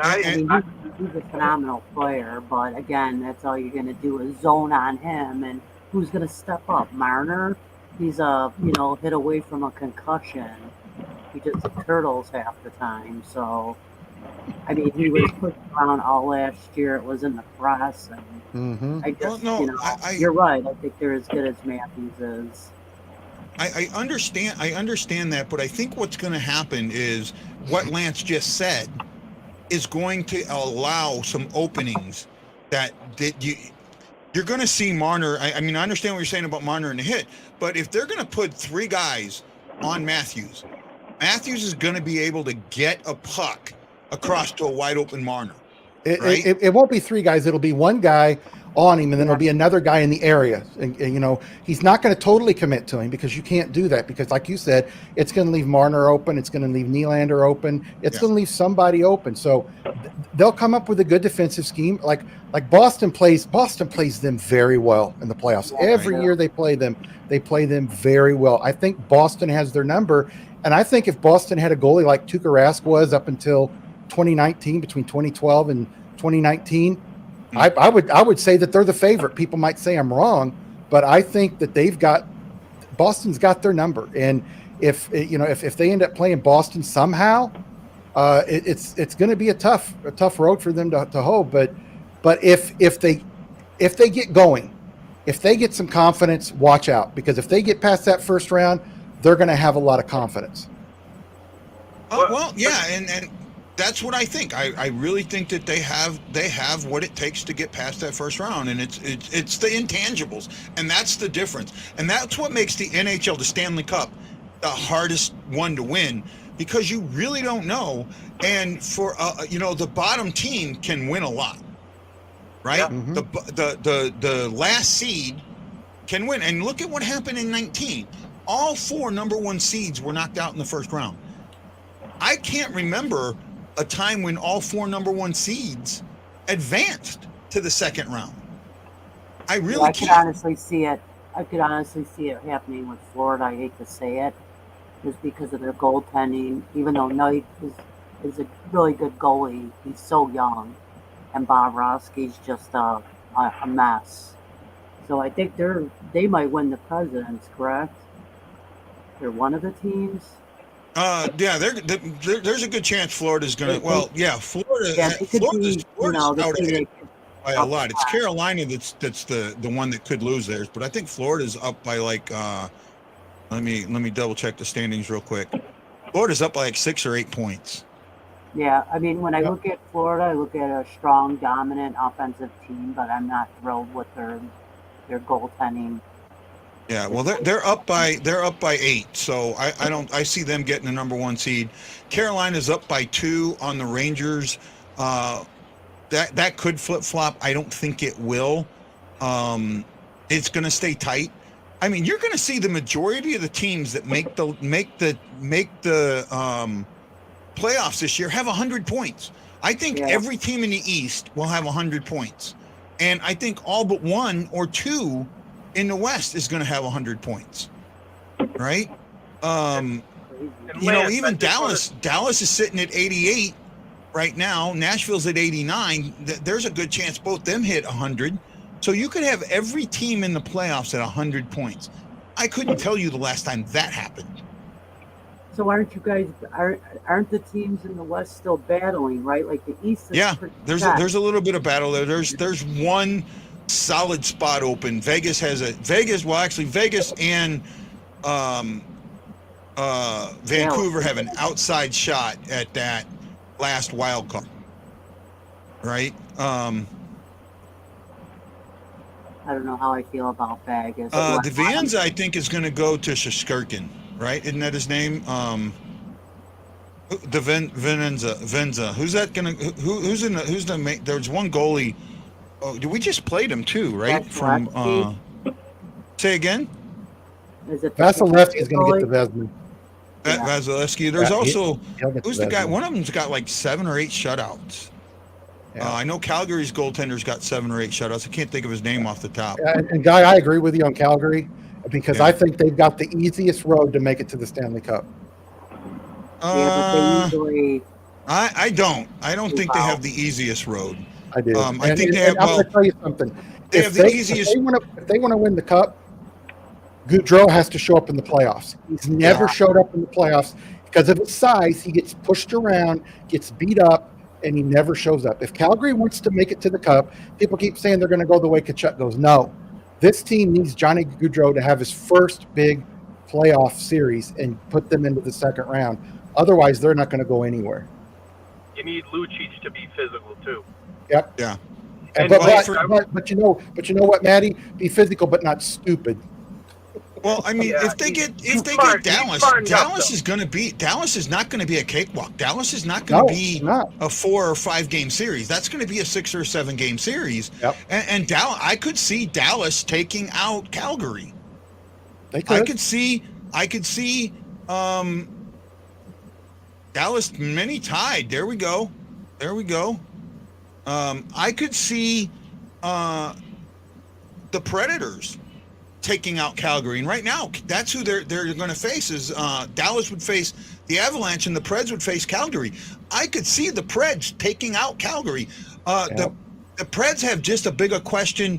And he's a phenomenal player, but again, that's all you're going to do is zone on him. And who's going to step up? Marner? He's hit away from a concussion. He just turtles half the time. So, I mean, he was pushed around all last year. It was in the press, and I just, you're right. I think they're as good as Matthews is. I understand that, but I think what's going to happen is what Lance just said is going to allow some openings that you're going to see Marner. I mean, I understand what you're saying about Marner and the hit, but if they're going to put three guys on Matthews is going to be able to get a puck across to a wide open Marner. It won't be three guys. It'll be one guy on him, and then there'll be another guy in the area. And he's not going to totally commit to him, because you can't do that, because like you said, it's going to leave Marner open. It's going to leave Nylander open. It's going to leave somebody open. So they'll come up with a good defensive scheme. Like Boston plays them very well in the playoffs. Every year they play them very well. I think Boston has their number. And I think if Boston had a goalie like Tuukka Rask was up until 2019, between 2012 and 2019, I would say that they're the favorite. People might say I'm wrong, but I think that Boston's got their number. And if they end up playing Boston somehow, it's going to be a tough road for them to hold. But if they get going, if they get some confidence, watch out, because if they get past that first round, they're going to have a lot of confidence. Well, yeah, and that's what I think. I really think that they have what it takes to get past that first round, and it's the intangibles, and that's the difference, and that's what makes the NHL, the Stanley Cup, the hardest one to win, because you really don't know, and for the bottom team can win a lot, right? Yeah. The last seed can win, and look at what happened in 19. All four number one seeds were knocked out in the first round. I can't remember a time when all four number one seeds advanced to the second round. I really can't. I could honestly see it happening with Florida. I hate to say it, just because of their goaltending. Even though Knight is a really good goalie, he's so young, and Bobrovsky's just a mess. So I think they might win the Presidents, correct? They're one of the teams. Yeah, there's a good chance Florida's going to. Well, yeah, Florida's out by a lot. It's Carolina that's the one that could lose theirs, but I think Florida's up by like. Let me double check the standings real quick. Florida's up by like 6 or 8 points. Yeah, I mean, when I look at Florida, I look at a strong, dominant offensive team, but I'm not thrilled with their goaltending. Yeah, well, they're up by 8, so I see them getting the number one seed. Carolina's up by 2 on the Rangers. That could flip flop. I don't think it will. It's going to stay tight. I mean, you're going to see the majority of the teams that make the playoffs this year have 100 points. I think every team in the East will have 100 points, and I think all but 1 or 2 in the West is going to have 100 points, right? Even Dallas is sitting at 88 right now. Nashville's at 89. There's a good chance both them hit 100. So you could have every team in the playoffs at 100 points. I couldn't tell you the last time that happened. So aren't the teams in the West still battling, right? Like the East is there's a little bit of battle there. There's one solid spot open. Vegas and Vancouver have an outside shot at that last wild card, right? I don't know how I feel about Vegas. The Vanza, I think, is going to go to Shishkirkin, right? Isn't that his name? The Venza. Who's that going to? Who's in the? Who's the? There's one goalie. Oh, we just played him too, right? From. Say again. Vasilevsky is going to get the Vesna. Vasilevsky. There's also who's the guy? One of them's got like 7 or 8 shutouts. Yeah. I know Calgary's goaltender's got 7 or 8 shutouts. I can't think of his name off the top. And Guy, I agree with you on Calgary because I think they've got the easiest road to make it to the Stanley Cup. I don't. I don't think they have the easiest road. I do. I think they have. I'm going to tell you something. They have the easiest. If they want to win the Cup, Gaudreau has to show up in the playoffs. He's never showed up in the playoffs because of his size. He gets pushed around, gets beat up, and he never shows up. If Calgary wants to make it to the Cup, people keep saying they're going to go the way Tkachuk goes. No. This team needs Johnny Gaudreau to have his first big playoff series and put them into the second round. Otherwise, they're not going to go anywhere. You need Lucic to be physical too. Yep. Yeah. But you know what, Maddie? Be physical, but not stupid. Well, I mean, if they get Dallas, Dallas is not going to be a cakewalk. Dallas is not going to be a 4 or 5 game series. That's going to be a 6 or 7 game series. Yep. And Dallas, I could see Dallas taking out Calgary. They could. I could see Dallas many tied. There we go. I could see the Predators taking out Calgary, and right now that's who they're going to face. Is Dallas would face the Avalanche and the Preds would face Calgary. I could see the Preds taking out Calgary. The Preds have just a bigger question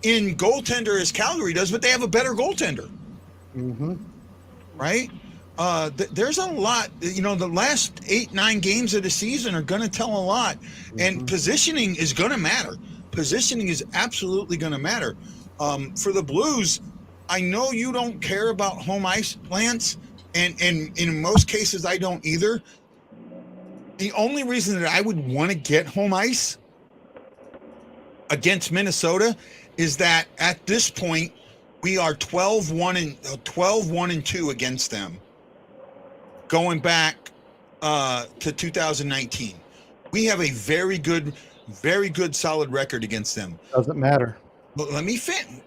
in goaltender as Calgary does, but they have a better goaltender. Mm-hmm. Right? There's a lot. The last 8-9 games of the season are going to tell a lot, and positioning is going to matter. Positioning is absolutely going to matter. For the Blues, I know you don't care about home ice, Lance, and in most cases I don't either. The only reason that I would want to get home ice against Minnesota is that at this point we are 12-1-2 against them. Going back to 2019, we have a very good, solid record against them. Doesn't matter. But let me finish.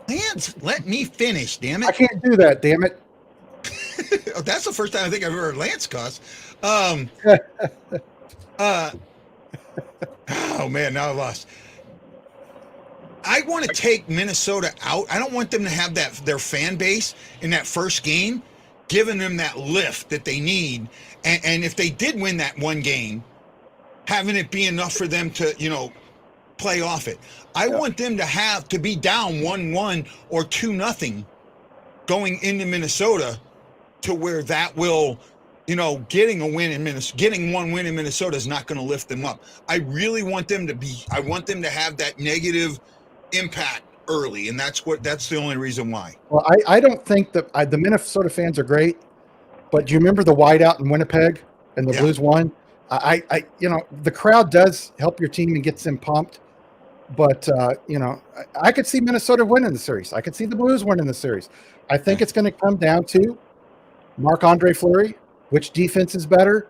Lance, let me finish, damn it. I can't do that, damn it. That's the first time I think I've ever heard Lance cuss. Oh, man, now I lost. I want to take Minnesota out. I don't want them to have their fan base in that first game, giving them that lift that they need. And if they did win that one game, having it be enough for them to, play off it. I want them to be down 1-1 or 2-0 going into Minnesota to where that will, getting one win in Minnesota is not going to lift them up. I really want them to have that negative impact early, and that's the only reason why. Well, I don't think that the Minnesota fans are great, but do you remember the whiteout in Winnipeg and the Blues won? The crowd does help your team and gets them pumped. But, I could see Minnesota winning the series. I could see the Blues winning the series. I think it's going to come down to Marc-Andre Fleury, which defense is better,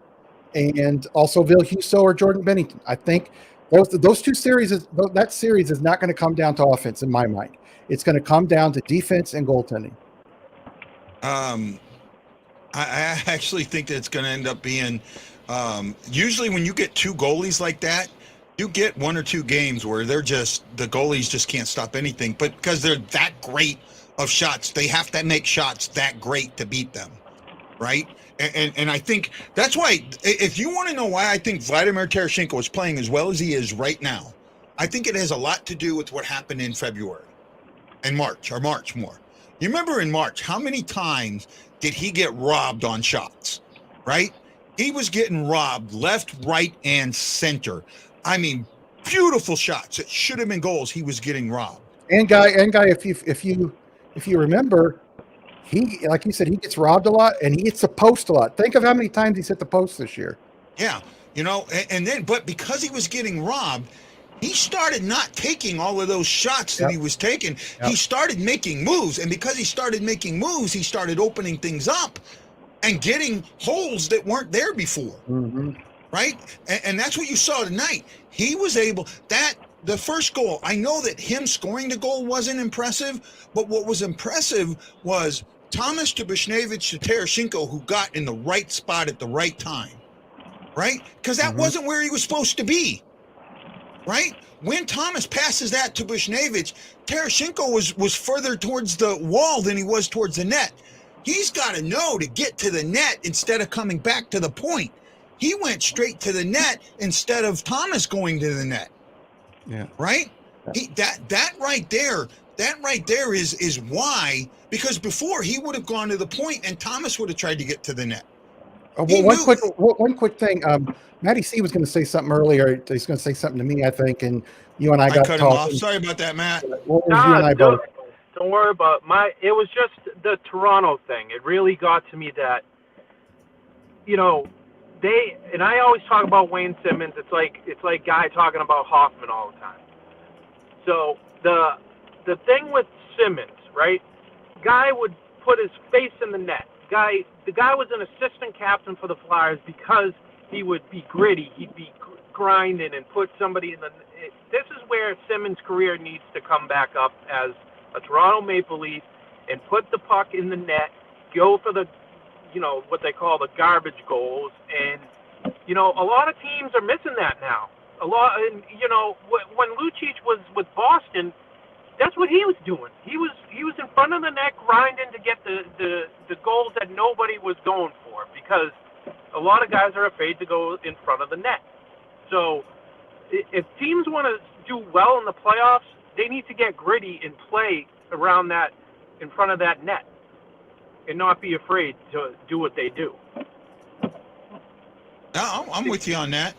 and also Ville Husso or Jordan Bennington. I think those two series, that series is not going to come down to offense in my mind. It's going to come down to defense and goaltending. I actually think that it's going to end up being usually when you get 2 goalies like that, you get 1 or 2 games where the goalies just can't stop anything, but because they're that great of shots, they have to make shots that great to beat them, right? And I think that's why, if you want to know why I think Vladimir Tarasenko is playing as well as he is right now, I think it has a lot to do with what happened in February and March more. You remember in March, how many times did he get robbed on shots, right? He was getting robbed left, right, and center. I mean, beautiful shots. It should have been goals. He was getting robbed. And guy, if you remember, he, like you said, he gets robbed a lot and he hits the post a lot. Think of how many times he's hit the post this year. Yeah, and then, but because he was getting robbed, he started not taking all of those shots that he was taking. He started making moves, and because he started making moves, he started opening things up and getting holes that weren't there before. Right? And that's what you saw tonight. He was able the first goal, I know that him scoring the goal wasn't impressive, but what was impressive was Thomas to Bushhh to Tarasenko, who got in the right spot at the right time. Right? Because that wasn't where he was supposed to be. Right? When Thomas passes that to Bushhh, Tarasenko was further towards the wall than he was towards the net. He's got to know to get to the net instead of coming back to the point. He went straight to the net instead of Thomas going to the net. Yeah. Right? That right there is why, because before he would have gone to the point and Thomas would have tried to get to the net. Well, one quick thing. Matty C was going to say something earlier. He's going to say something to me, I think, and you and I got cut talking. him off. Sorry about that, Matt. What was you and I both? Don't worry about it was just the Toronto thing. It really got to me that, and I always talk about Wayne Simmons. It's like Guy talking about Hoffman all the time. So the thing with Simmons, right? Guy would put his face in the net. The guy was an assistant captain for the Flyers because he would be gritty. He'd be grinding and put somebody in the. This is where Simmons' career needs to come back up as a Toronto Maple Leaf and put the puck in the net, go for the, what they call the garbage goals. And, a lot of teams are missing that now. And, when Lucic was with Boston, that's what he was doing. He was in front of the net grinding to get the goals that nobody was going for because a lot of guys are afraid to go in front of the net. So if teams want to do well in the playoffs, they need to get gritty and play around that, in front of that net, and not be afraid to do what they do. I'm with you on that.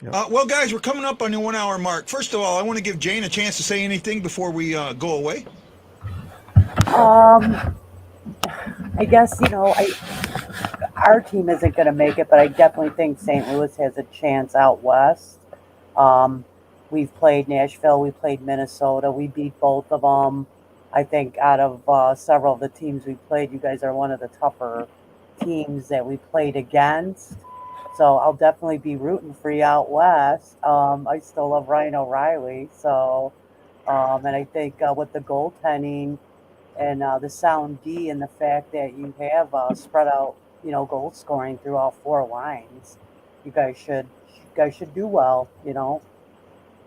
Well, guys, we're coming up on the 1 hour mark. First of all, I want to give Jane a chance to say anything before we go away. I guess, our team isn't going to make it, but I definitely think St. Louis has a chance out west. We've played Nashville, we played Minnesota, we beat both of them. I think out of several of the teams we played, you guys are one of the tougher teams that we played against. So I'll definitely be rooting for you out west. I still love Ryan O'Reilly. So, and I think with the goaltending and the sound D and the fact that you have spread out, goal scoring through all four lines, you guys should do well.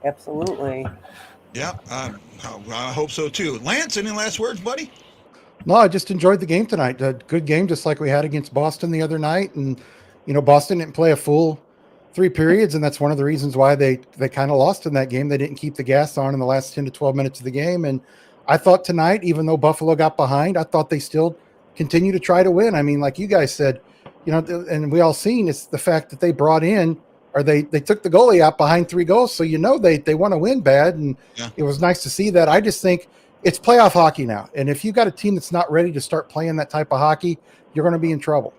Absolutely. Yeah, I hope so too. Lance, any last words, buddy? No, I just enjoyed the game tonight. A good game, just like we had against Boston the other night. And, Boston didn't play a full 3 periods, and that's one of the reasons why they kind of lost in that game. They didn't keep the gas on in the last 10 to 12 minutes of the game. And I thought tonight, even though Buffalo got behind, I thought they still continue to try to win. I mean, like you guys said, and we all seen, it's the fact that they brought in, or they took the goalie out behind 3 goals. So, they want to win bad. And It was nice to see that. I just think it's playoff hockey now. And if you got a team that's not ready to start playing that type of hockey, you're going to be in trouble.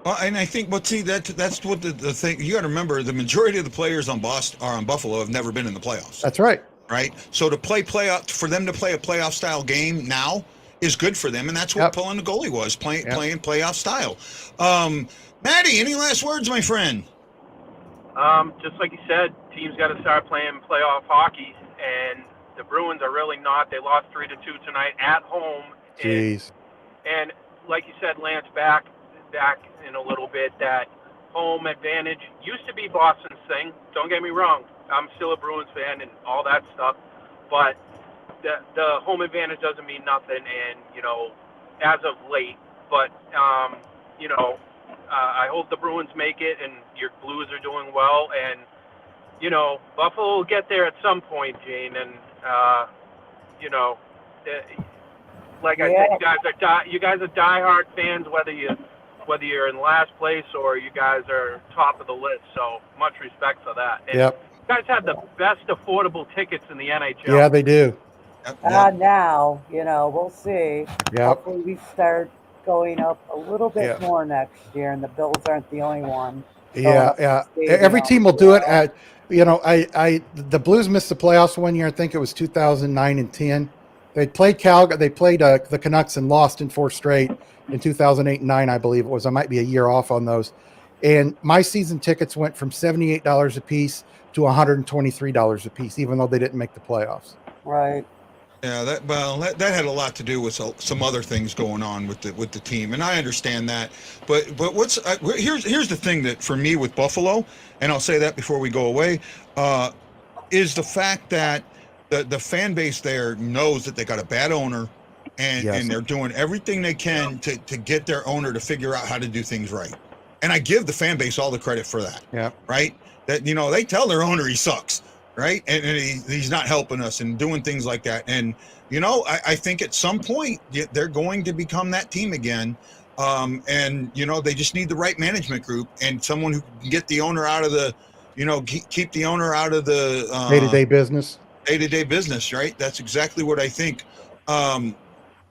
Well, and I think, that's what the thing, you got to remember, the majority of the players on Buffalo have never been in the playoffs. That's right. Right. So for them to play a playoff style game now is good for them. And that's what pulling the goalie was, playing playoff style. Matty, any last words, my friend? Just like you said, teams got to start playing playoff hockey, and the Bruins are really not. They lost 3-2 tonight at home. Jeez. And like you said, Lance, back in a little bit, that home advantage used to be Boston's thing. Don't get me wrong. I'm still a Bruins fan and all that stuff, but the home advantage doesn't mean nothing. And, as of late, but, I hope the Bruins make it and your Blues are doing well. And, Buffalo will get there at some point, Jane. And, like I said, you guys are diehard fans, whether you're in last place or you guys are top of the list. So much respect for that. And you guys have the best affordable tickets in the NHL. Yeah, they do. Now, we'll see. Yep. Hopefully we start going up a little bit more next year, and the Bills aren't the only one. Yeah. Every team will do it at, the Blues missed the playoffs one year. I think it was 2009 and 10. They played the Canucks and lost in 4 straight in 2008 and 9, I believe it was. I might be a year off on those. And my season tickets went from $78 a piece to $123 a piece, even though they didn't make the playoffs. Right. Yeah, that had a lot to do with some other things going on with the team, and I understand that. But here's the thing that for me with Buffalo, and I'll say that before we go away, is the fact that the fan base there knows that they got a bad owner, and they're doing everything they can to get their owner to figure out how to do things right. And I give the fan base all the credit for that. Yeah. Right. That they tell their owner he sucks. Right. And he's not helping us and doing things like that. And, I think at some point they're going to become that team again. And, they just need the right management group and someone who can get the owner out of the, keep the owner out of the day-to-day business. Day-to-day business. Right. That's exactly what I think.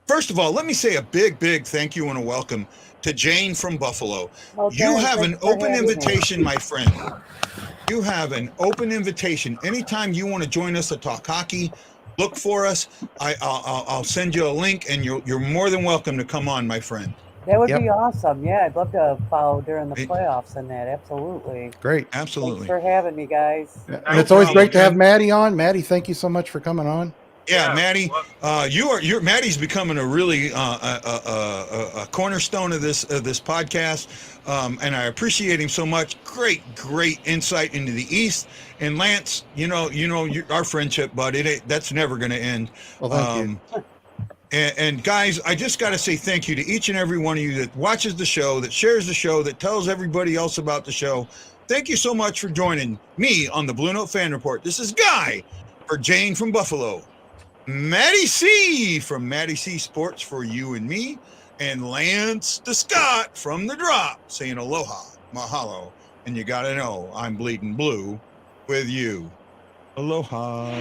First of all, let me say a big, big thank you and a welcome to Jane from Buffalo. You have an open invitation, my friend. You have an open invitation. Anytime you want to join us to talk hockey, look for us. I'll send you a link, and you're more than welcome to come on, my friend. That would be awesome. Yeah, I'd love to follow during the playoffs and that. Absolutely. Great. Absolutely. Thanks for having me, guys. Yeah. And it's always great to have Maddie on. Maddie, thank you so much for coming on. Yeah, Maddie, Maddie's becoming a really a cornerstone of this podcast, and I appreciate him so much. Great insight into the East. And Lance, our friendship, bud, that's never going to end. Well, thank you. And guys, I just got to say thank you to each and every one of you that watches the show, that shares the show, that tells everybody else about the show. Thank you so much for joining me on the Blue Note Fan Report. This is Guy for Jane from Buffalo, Maddie C from Maddie C Sports for you and me, and Lance the Scott from The Drop saying aloha, mahalo, and you got to know I'm bleeding blue with you. Aloha.